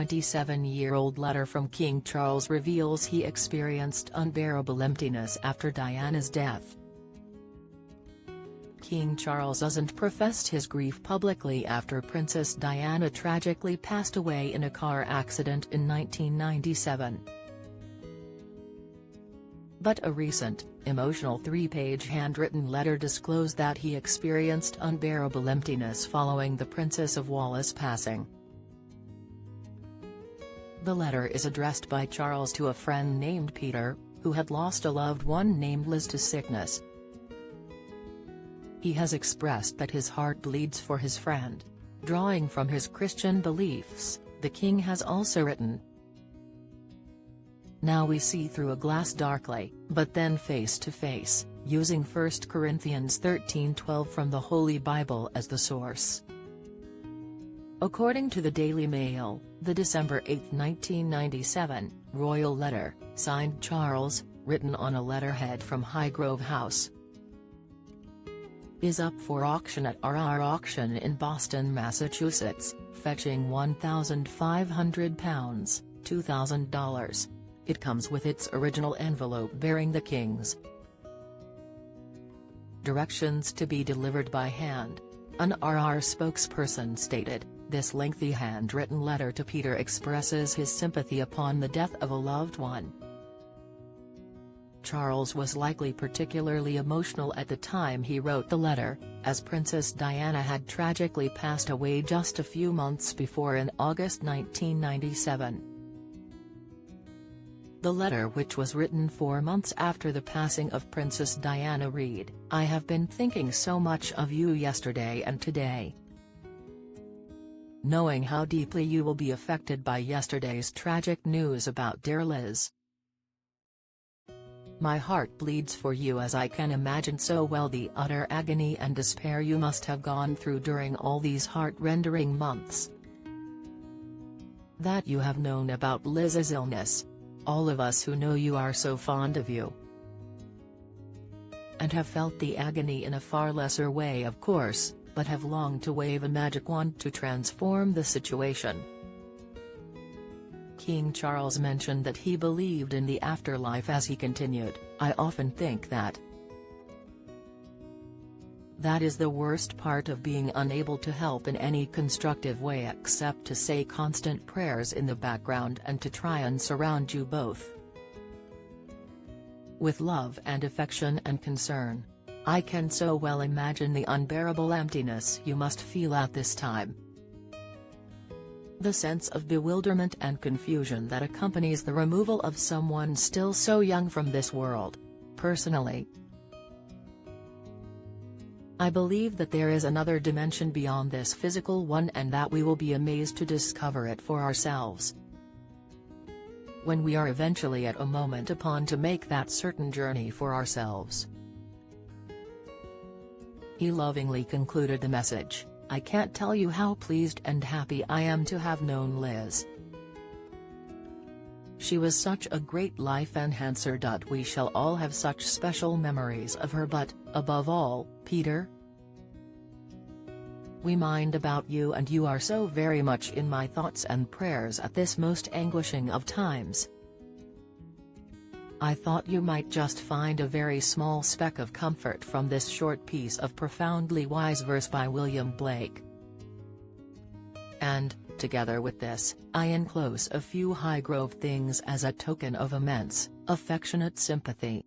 27-year-old letter from King Charles reveals he experienced unbearable emptiness after Diana's death. King Charles hasn't professed his grief publicly after Princess Diana tragically passed away in a car accident in 1997. But a recent, emotional 3-page handwritten letter disclosed that he experienced unbearable emptiness following the Princess of Wales' passing. The letter is addressed by Charles to a friend named Peter, who had lost a loved one named Liz to sickness. He has expressed that his heart bleeds for his friend. Drawing from his Christian beliefs, the king has also written, "Now we see through a glass darkly, but then face to face," using 1 Corinthians 13:12 from the Holy Bible as the source. According to the Daily Mail, the December 8, 1997, royal letter, signed Charles, written on a letterhead from Highgrove House, is up for auction at RR Auction in Boston, Massachusetts, fetching £1,500, $2,000. It comes with its original envelope bearing the king's directions to be delivered by hand. An RR spokesperson stated, "This lengthy handwritten letter to Peter expresses his sympathy upon the death of a loved one." Charles was likely particularly emotional at the time he wrote the letter, as Princess Diana had tragically passed away just a few months before in August 1997. The letter, which was written 4 months after the passing of Princess Diana, read, "I have been thinking so much of you yesterday and today. Knowing how deeply you will be affected by yesterday's tragic news about dear Liz. My heart bleeds for you as I can imagine so well the utter agony and despair you must have gone through during all these heart-rending months that you have known about Liz's illness. All of us who know you are so fond of you and have felt the agony in a far lesser way, of course, but have longed to wave a magic wand to transform the situation." King Charles mentioned that he believed in the afterlife as he continued, "I often think that is the worst part of being unable to help in any constructive way except to say constant prayers in the background and to try and surround you both with love and affection and concern. I can so well imagine the unbearable emptiness you must feel at this time. The sense of bewilderment and confusion that accompanies the removal of someone still so young from this world. Personally, I believe that there is another dimension beyond this physical one and that we will be amazed to discover it for ourselves when we are eventually at a moment upon to make that certain journey for ourselves." He lovingly concluded the message, "I can't tell you how pleased and happy I am to have known Liz. She was such a great life enhancer. We shall all have such special memories of her, but, above all, Peter, we mind about you and you are so very much in my thoughts and prayers at this most anguishing of times. I thought you might just find a very small speck of comfort from this short piece of profoundly wise verse by William Blake. And, together with this, I enclose a few Highgrove things as a token of immense, affectionate sympathy."